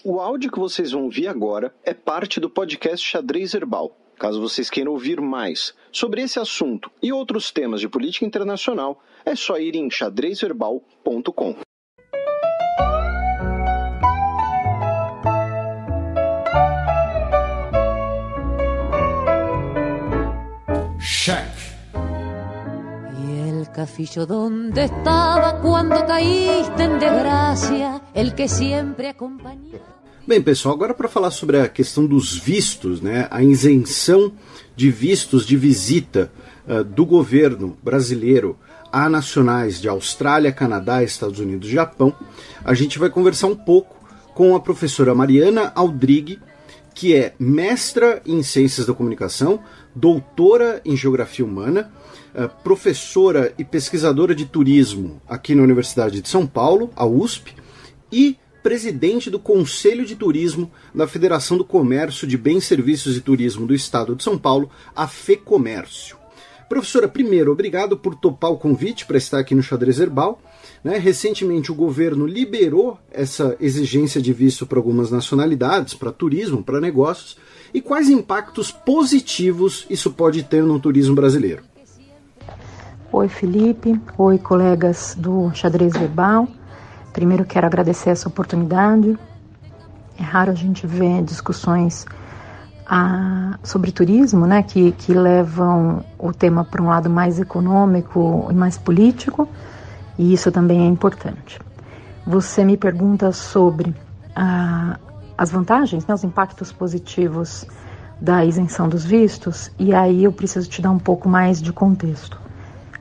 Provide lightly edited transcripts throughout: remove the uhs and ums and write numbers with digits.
O áudio que vocês vão ouvir agora é parte do podcast Xadrez Herbal. Caso vocês queiram ouvir mais sobre esse assunto e outros temas de política internacional, é só ir em xadrezherbal.com. Check. Cafillo donde estaba cuando caíste en desgracia, el que siempre acompañó. Bem, pessoal, agora para falar sobre a questão dos vistos, né, a isenção de vistos de visita do governo brasileiro a nacionais de Austrália, Canadá, Estados Unidos e Japão, a gente vai conversar um pouco com a professora Mariana Aldrighi, que é mestra em Ciências da Comunicação, doutora em Geografia Humana, professora e pesquisadora de turismo aqui na Universidade de São Paulo, a USP, e presidente do Conselho de Turismo da Federação do Comércio de Bens, Serviços e Turismo do Estado de São Paulo, a FEComércio. Professora, primeiro, obrigado por topar o convite para estar aqui no Xadrez Herbal. Recentemente o governo liberou essa exigência de visto para algumas nacionalidades, para turismo, para negócios, e quais impactos positivos isso pode ter no turismo brasileiro? Oi, Felipe. Oi, colegas do Xadrez Herbal. Primeiro quero agradecer essa oportunidade. É raro a gente ver discussões sobre turismo, né, que levam o tema para um lado mais econômico e mais político, e isso também é importante. Você me pergunta sobre as vantagens, né, os impactos positivos da isenção dos vistos, e aí eu preciso te dar um pouco mais de contexto.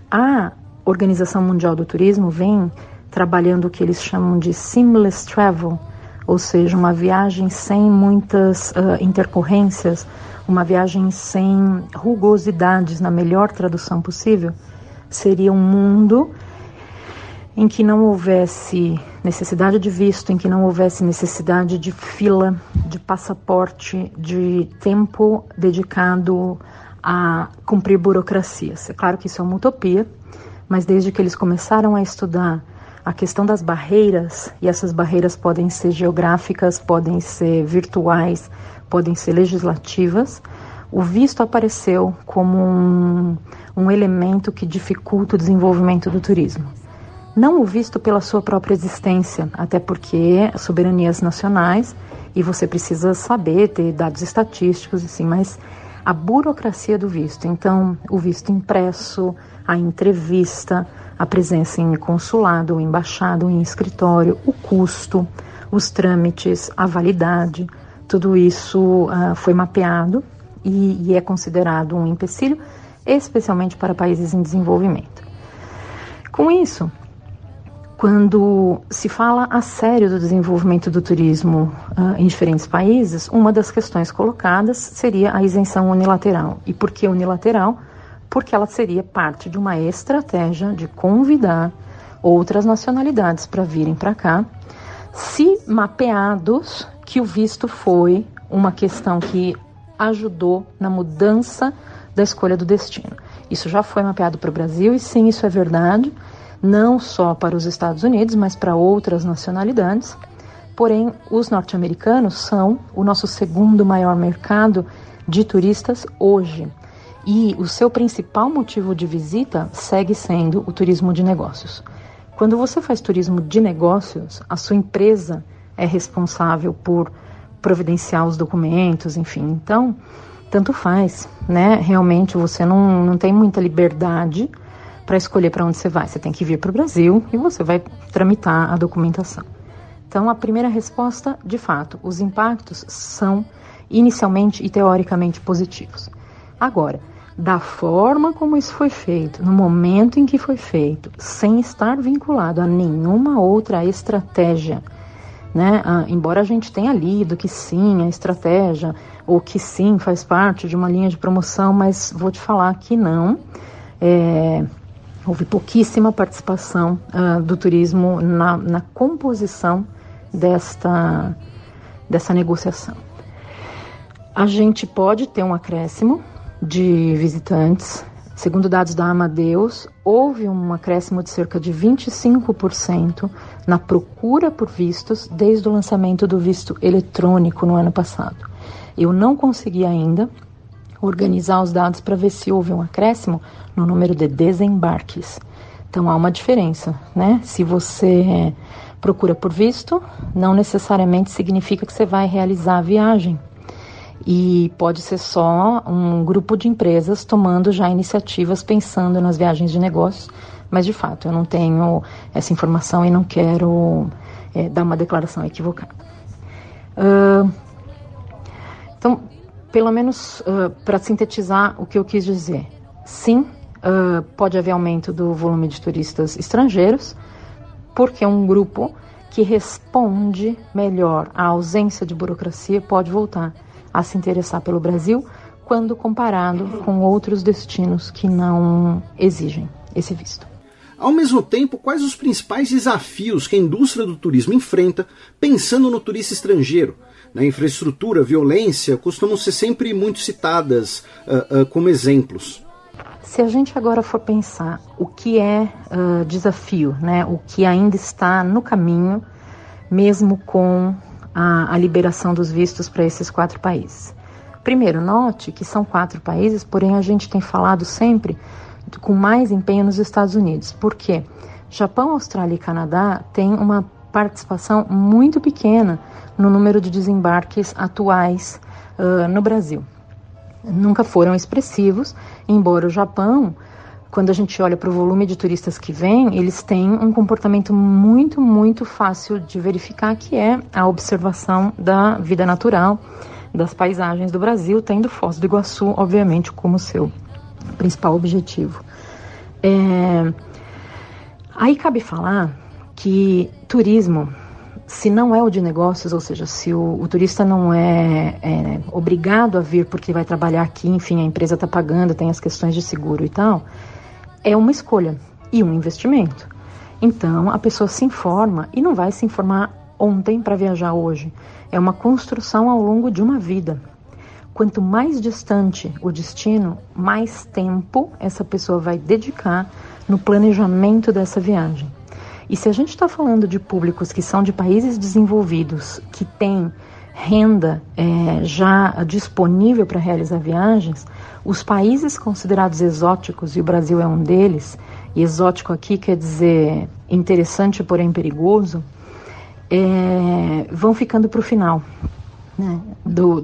A Organização Mundial do Turismo vem trabalhando o que eles chamam de seamless travel, ou seja, uma viagem sem muitas intercorrências, uma viagem sem rugosidades, na melhor tradução possível. Seria um mundo em que não houvesse necessidade de visto, em que não houvesse necessidade de fila, de passaporte, de tempo dedicado a cumprir burocracias. É claro que isso é uma utopia, mas desde que eles começaram a estudar a questão das barreiras, e essas barreiras podem ser geográficas, podem ser virtuais, podem ser legislativas, o visto apareceu como um elemento que dificulta o desenvolvimento do turismo. Não o visto pela sua própria existência, até porque soberanias nacionais, e você precisa saber, ter dados estatísticos, assim, mas a burocracia do visto. Então, o visto impresso, a entrevista, a presença em consulado, ou embaixada, ou em escritório, o custo, os trâmites, a validade, tudo isso foi mapeado e é considerado um empecilho, especialmente para países em desenvolvimento. Com isso, quando se fala a sério do desenvolvimento do turismo em diferentes países, uma das questões colocadas seria a isenção unilateral. E por que unilateral? Porque ela seria parte de uma estratégia de convidar outras nacionalidades para virem para cá, se mapeados que o visto foi uma questão que ajudou na mudança da escolha do destino. Isso já foi mapeado para o Brasil, e sim, isso é verdade, não só para os Estados Unidos, mas para outras nacionalidades. Porém, os norte-americanos são o nosso segundo maior mercado de turistas hoje. E o seu principal motivo de visita segue sendo o turismo de negócios. Quando você faz turismo de negócios, a sua empresa é responsável por providenciar os documentos, enfim. Então, tanto faz, né? Realmente você não tem muita liberdade para escolher para onde você vai. Você tem que vir para o Brasil e você vai tramitar a documentação. Então, a primeira resposta, de fato, os impactos são inicialmente e teoricamente positivos. Agora, da forma como isso foi feito, no momento em que foi feito, sem estar vinculado a nenhuma outra estratégia, né? Embora a gente tenha lido que sim, a estratégia, ou que sim, faz parte de uma linha de promoção, mas vou te falar que não. Houve pouquíssima participação do turismo na composição dessa negociação. A gente pode ter um acréscimo de visitantes, Segundo dados da Amadeus, houve um acréscimo de cerca de 25% na procura por vistos desde o lançamento do visto eletrônico no ano passado. Eu não consegui ainda organizar os dados para ver se houve um acréscimo no número de desembarques. Então há uma diferença, né? Se você procura por visto, não necessariamente significa que você vai realizar a viagem. E pode ser só um grupo de empresas tomando já iniciativas pensando nas viagens de negócios, mas de fato eu não tenho essa informação e não quero dar uma declaração equivocada. Então, pelo menos para sintetizar o que eu quis dizer, sim, pode haver aumento do volume de turistas estrangeiros, porque um grupo que responde melhor à ausência de burocracia pode voltar a se interessar pelo Brasil quando comparado com outros destinos que não exigem esse visto. Ao mesmo tempo, quais os principais desafios que a indústria do turismo enfrenta pensando no turista estrangeiro? Na infraestrutura, violência, costumam ser sempre muito citadas como exemplos. Se a gente agora for pensar o que é desafio, né, o que ainda está no caminho, mesmo com a liberação dos vistos para esses 4 países. Primeiro, note que são 4 países, porém a gente tem falado sempre com mais empenho nos Estados Unidos. Por quê? Japão, Austrália e Canadá têm uma participação muito pequena no número de desembarques atuais no Brasil. Nunca foram expressivos, embora o Japão, quando a gente olha para o volume de turistas que vêm, eles têm um comportamento muito, muito fácil de verificar, que é a observação da vida natural, das paisagens do Brasil, tendo Foz do Iguaçu, obviamente, como seu principal objetivo. Aí cabe falar que turismo, se não é o de negócios, ou seja, se o turista não é obrigado a vir porque vai trabalhar aqui, enfim, a empresa está pagando, tem as questões de seguro e tal, é uma escolha e um investimento. Então, a pessoa se informa e não vai se informar ontem para viajar hoje. É uma construção ao longo de uma vida. Quanto mais distante o destino, mais tempo essa pessoa vai dedicar no planejamento dessa viagem. E se a gente está falando de públicos que são de países desenvolvidos, que têm renda já disponível para realizar viagens, os países considerados exóticos, e o Brasil é um deles, e exótico aqui quer dizer interessante, porém perigoso, vão ficando para o final, né,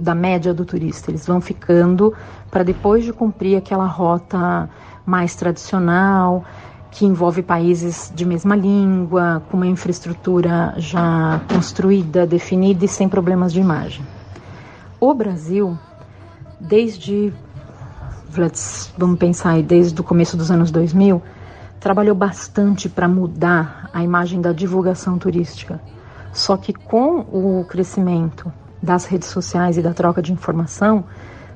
da média do turista. Eles vão ficando para depois de cumprir aquela rota mais tradicional, que envolve países de mesma língua, com uma infraestrutura já construída, definida e sem problemas de imagem. O Brasil, vamos pensar aí, desde o começo dos anos 2000, trabalhou bastante para mudar a imagem da divulgação turística. Só que com o crescimento das redes sociais e da troca de informação,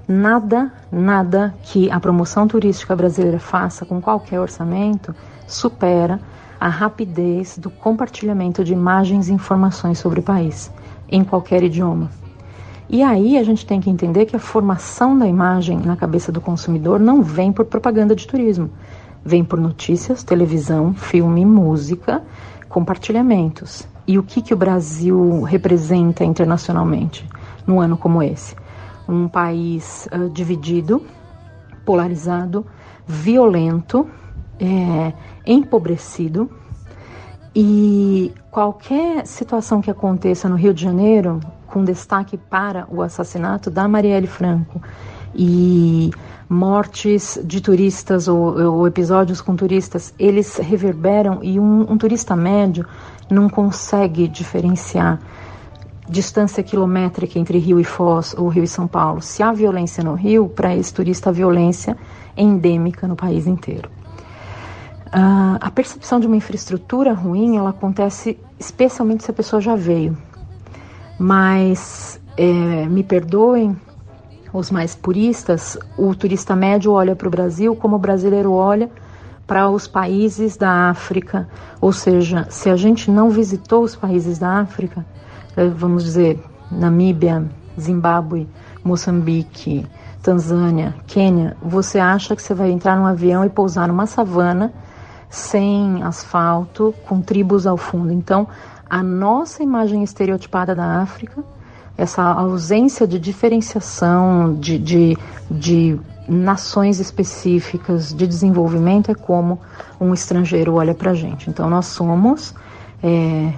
nada que a promoção turística brasileira faça com qualquer orçamento supera a rapidez do compartilhamento de imagens e informações sobre o país, em qualquer idioma. E aí a gente tem que entender que a formação da imagem na cabeça do consumidor não vem por propaganda de turismo, vem por notícias, televisão, filme, música, compartilhamentos. E o que o Brasil representa internacionalmente num ano como esse? Um país dividido, polarizado, violento, empobrecido, e qualquer situação que aconteça no Rio de Janeiro, com destaque para o assassinato da Marielle Franco e mortes de turistas ou episódios com turistas, eles reverberam, e um turista médio não consegue diferenciar distância quilométrica entre Rio e Foz ou Rio e São Paulo. Se há violência no Rio, para esse turista a violência é endêmica no país inteiro. A percepção de uma infraestrutura ruim, ela acontece especialmente se a pessoa já veio. Mas, me perdoem os mais puristas, o turista médio olha para o Brasil como o brasileiro olha para os países da África. Ou seja, se a gente não visitou os países da África, vamos dizer, Namíbia, Zimbábue, Moçambique, Tanzânia, Quênia, você acha que você vai entrar num avião e pousar numa savana sem asfalto, com tribos ao fundo. Então, a nossa imagem estereotipada da África, essa ausência de diferenciação, de nações específicas, de desenvolvimento, é como um estrangeiro olha pra gente. Então, nós somos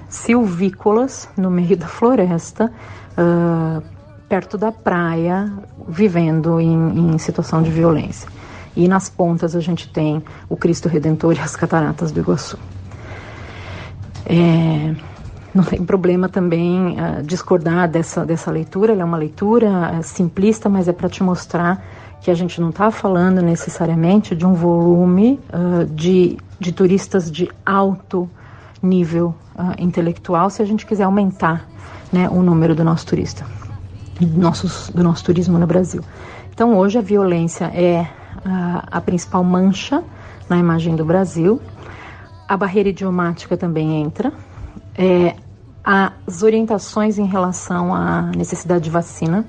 silvícolas no meio da floresta, perto da praia, vivendo em situação de violência. E nas pontas a gente tem o Cristo Redentor e as Cataratas do Iguaçu. Não tem problema também discordar dessa leitura. Ela é uma leitura simplista, mas é para te mostrar que a gente não está falando necessariamente de um volume de turistas de alto nível intelectual, se a gente quiser aumentar, né, o número do nosso turista, do nosso turismo no Brasil. Então hoje a violência é a principal mancha na imagem do Brasil. A barreira idiomática também entra. As orientações em relação à necessidade de vacina,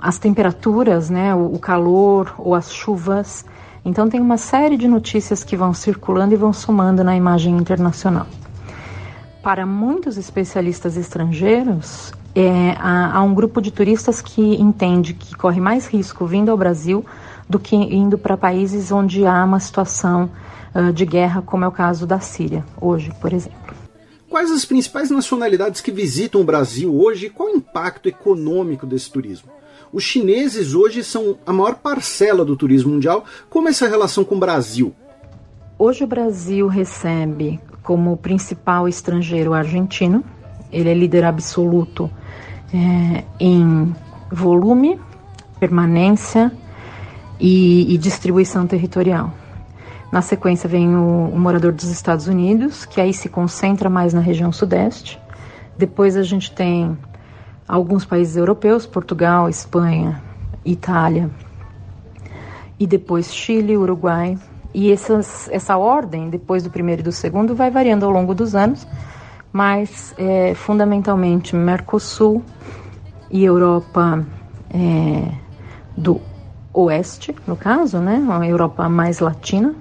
as temperaturas, né, o calor ou as chuvas. Então tem uma série de notícias que vão circulando e vão somando na imagem internacional. Para muitos especialistas estrangeiros, há um grupo de turistas que entende que corre mais risco vindo ao Brasil do que indo para países onde há uma situação de guerra, como é o caso da Síria, hoje, por exemplo. Quais as principais nacionalidades que visitam o Brasil hoje e qual o impacto econômico desse turismo? Os chineses hoje são a maior parcela do turismo mundial. Como é essa relação com o Brasil? Hoje o Brasil recebe como principal estrangeiro o argentino. Ele é líder absoluto em volume, permanência e distribuição territorial. Na sequência vem o morador dos Estados Unidos, que aí se concentra mais na região sudeste. Depois a gente tem alguns países europeus, Portugal, Espanha, Itália, e depois Chile, Uruguai. E essa ordem, depois do primeiro e do segundo, vai variando ao longo dos anos, mas fundamentalmente Mercosul e Europa do Oeste, no caso, né, a Europa mais latina,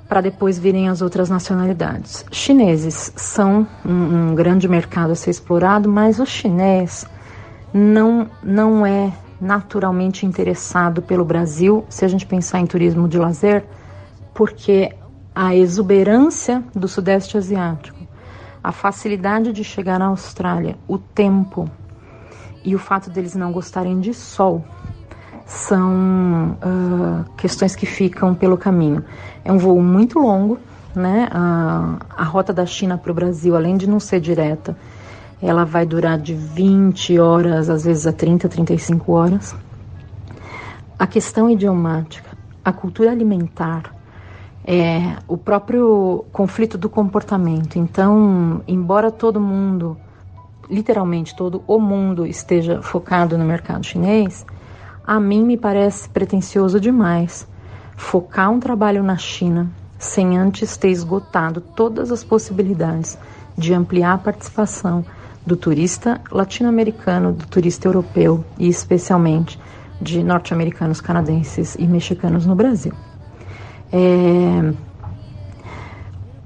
para depois virem as outras nacionalidades. Chineses são um grande mercado a ser explorado, mas o chinês não é naturalmente interessado pelo Brasil, se a gente pensar em turismo de lazer, porque a exuberância do Sudeste Asiático, a facilidade de chegar na Austrália, o tempo e o fato deles não gostarem de sol, são questões que ficam pelo caminho. É um voo muito longo, né? A rota da China para o Brasil, além de não ser direta, ela vai durar de 20 horas, às vezes a 30, 35 horas. A questão idiomática, a cultura alimentar, o próprio conflito do comportamento. Então, embora todo mundo, literalmente todo o mundo, esteja focado no mercado chinês, a mim me parece pretensioso demais focar um trabalho na China sem antes ter esgotado todas as possibilidades de ampliar a participação do turista latino-americano, do turista europeu e especialmente de norte-americanos, canadenses e mexicanos no Brasil.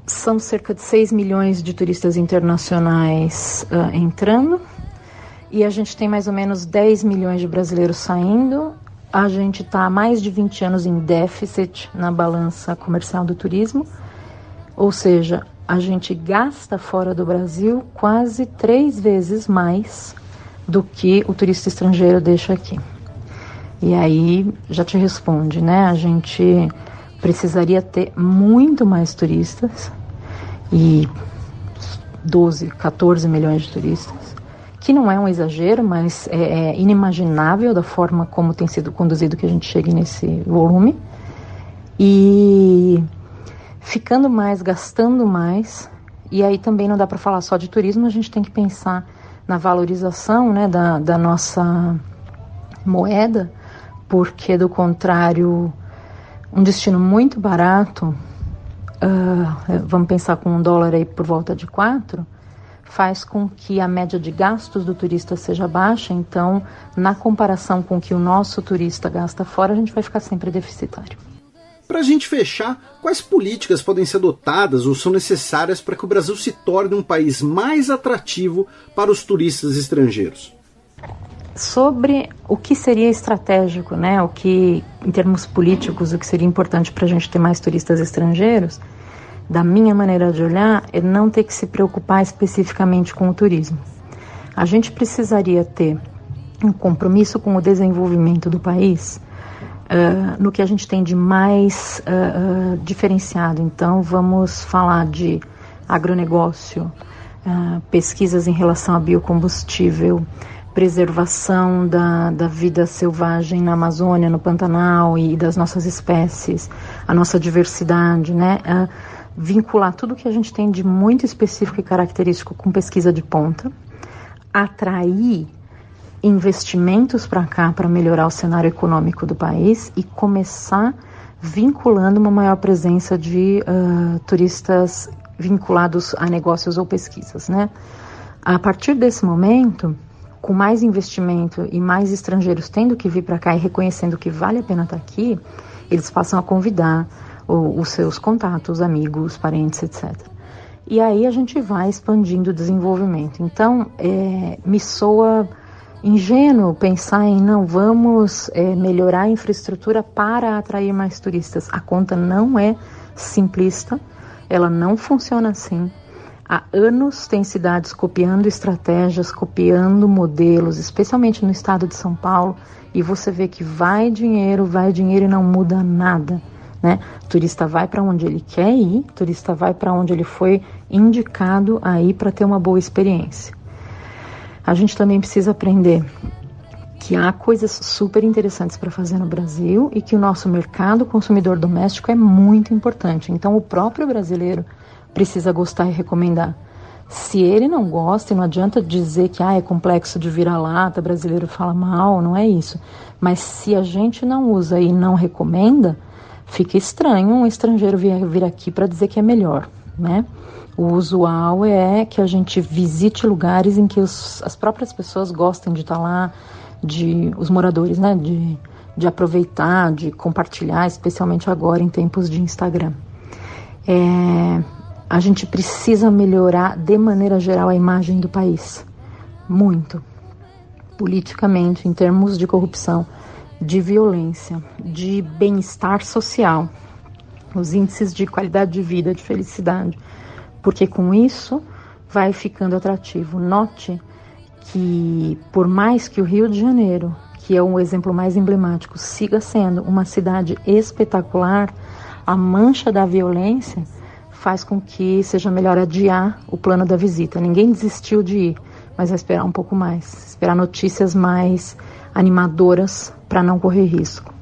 São cerca de 6 milhões de turistas internacionais entrando, e a gente tem mais ou menos 10 milhões de brasileiros saindo. A gente está há mais de 20 anos em déficit na balança comercial do turismo, ou seja, a gente gasta fora do Brasil quase 3 vezes mais do que o turista estrangeiro deixa aqui. E aí já te responde, né? A gente precisaria ter muito mais turistas, e 12, 14 milhões de turistas, que não é um exagero, mas é inimaginável da forma como tem sido conduzido que a gente chegue nesse volume. E ficando mais, gastando mais, e aí também não dá para falar só de turismo, a gente tem que pensar na valorização, né, da nossa moeda, porque do contrário, um destino muito barato, vamos pensar com $1 aí por volta de 4, faz com que a média de gastos do turista seja baixa, então, na comparação com o que o nosso turista gasta fora, a gente vai ficar sempre deficitário. Para a gente fechar, quais políticas podem ser adotadas ou são necessárias para que o Brasil se torne um país mais atrativo para os turistas estrangeiros? Sobre o que seria estratégico, né? O que, em termos políticos, o que seria importante para a gente ter mais turistas estrangeiros, da minha maneira de olhar, é não ter que se preocupar especificamente com o turismo. A gente precisaria ter um compromisso com o desenvolvimento do país no que a gente tem de mais diferenciado. Então, vamos falar de agronegócio, pesquisas em relação a biocombustível, preservação da vida selvagem na Amazônia, no Pantanal e das nossas espécies, a nossa diversidade, né? Vincular tudo que a gente tem de muito específico e característico com pesquisa de ponta, atrair investimentos para cá para melhorar o cenário econômico do país e começar vinculando uma maior presença de turistas vinculados a negócios ou pesquisas, né? A partir desse momento, com mais investimento e mais estrangeiros tendo que vir para cá e reconhecendo que vale a pena estar aqui, eles passam a convidar os seus contatos, amigos, parentes, etc. E aí a gente vai expandindo o desenvolvimento. Então, me soa ingênuo pensar em não vamos melhorar a infraestrutura para atrair mais turistas. A conta não é simplista, ela não funciona assim. Há anos tem cidades copiando estratégias, copiando modelos, especialmente no estado de São Paulo, e você vê que vai dinheiro e não muda nada, né? O turista vai para onde ele quer ir, o turista vai para onde ele foi indicado a ir para ter uma boa experiência. A gente também precisa aprender que há coisas super interessantes para fazer no Brasil e que o nosso mercado consumidor doméstico é muito importante. Então, o próprio brasileiro precisa gostar e recomendar. Se ele não gosta, e não adianta dizer que é complexo de vira-lata, brasileiro fala mal, não é isso. Mas se a gente não usa e não recomenda, fica estranho um estrangeiro vir aqui para dizer que é melhor, né? O usual é que a gente visite lugares em que as próprias pessoas gostem de estar lá, os moradores, né? De aproveitar, de compartilhar, especialmente agora em tempos de Instagram. A gente precisa melhorar de maneira geral a imagem do país, muito, politicamente, em termos de corrupção, de violência, de bem-estar social, os índices de qualidade de vida, de felicidade, porque com isso vai ficando atrativo. Note que por mais que o Rio de Janeiro, que é um exemplo mais emblemático, siga sendo uma cidade espetacular, a mancha da violência faz com que seja melhor adiar o plano da visita. Ninguém desistiu de ir, mas vai esperar um pouco mais, esperar notícias mais animadoras para não correr risco.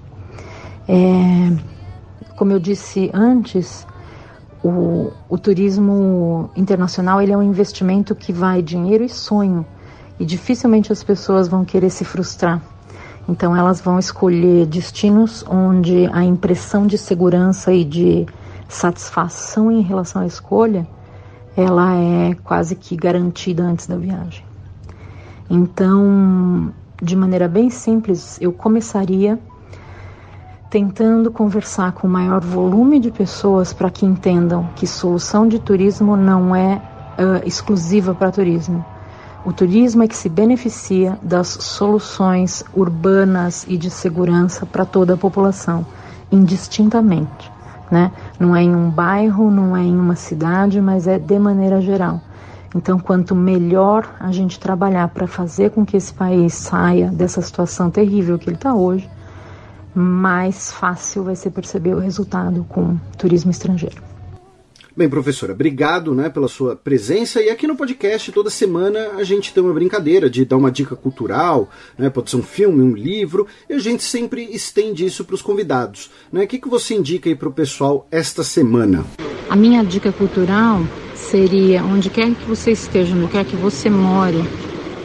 Como eu disse antes, o turismo internacional ele é um investimento que vai dinheiro e sonho, e dificilmente as pessoas vão querer se frustrar. Então elas vão escolher destinos onde a impressão de segurança e de satisfação em relação à escolha, ela é quase que garantida antes da viagem. Então, de maneira bem simples, eu começaria tentando conversar com o maior volume de pessoas para que entendam que solução de turismo não é exclusiva para turismo. O turismo é que se beneficia das soluções urbanas e de segurança para toda a população, indistintamente, né? Não é em um bairro, não é em uma cidade, mas é de maneira geral. Então, quanto melhor a gente trabalhar para fazer com que esse país saia dessa situação terrível que ele está hoje, mais fácil vai ser perceber o resultado com o turismo estrangeiro. Bem, professora, obrigado, pela sua presença. E aqui no podcast, toda semana, a gente tem uma brincadeira de dar uma dica cultural, pode ser um filme, um livro, e a gente sempre estende isso para os convidados. O que você indica aí para o pessoal esta semana? A minha dica cultural seria, onde quer que você esteja, onde quer que você more,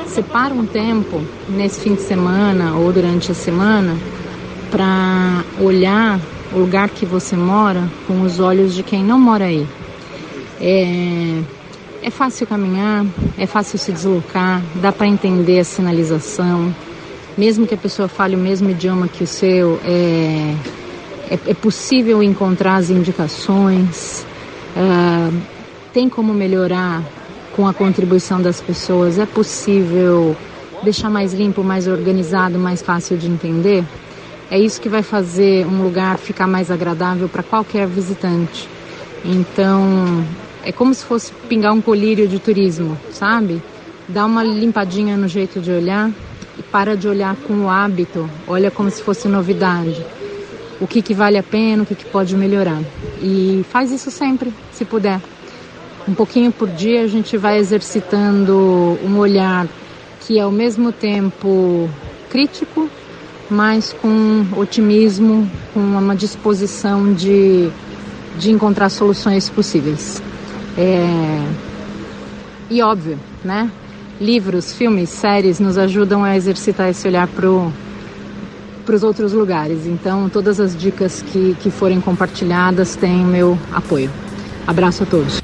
separa um tempo, nesse fim de semana ou durante a semana, para olhar o lugar que você mora com os olhos de quem não mora aí. É É fácil caminhar, é fácil se deslocar, dá para entender a sinalização. Mesmo que a pessoa fale o mesmo idioma que o seu, é possível encontrar as indicações. Tem como melhorar com a contribuição das pessoas? É possível deixar mais limpo, mais organizado, mais fácil de entender? É isso que vai fazer um lugar ficar mais agradável para qualquer visitante. Então, é como se fosse pingar um colírio de turismo, sabe? Dá uma limpadinha no jeito de olhar e para de olhar com o hábito, olha como se fosse novidade. O que vale a pena, o que pode melhorar. E faz isso sempre, se puder. Um pouquinho por dia a gente vai exercitando um olhar que é ao mesmo tempo crítico, mas com otimismo, com uma disposição de encontrar soluções possíveis. E óbvio, né? Livros, filmes, séries nos ajudam a exercitar esse olhar para os outros lugares. Então, todas as dicas que forem compartilhadas têm meu apoio. Abraço a todos.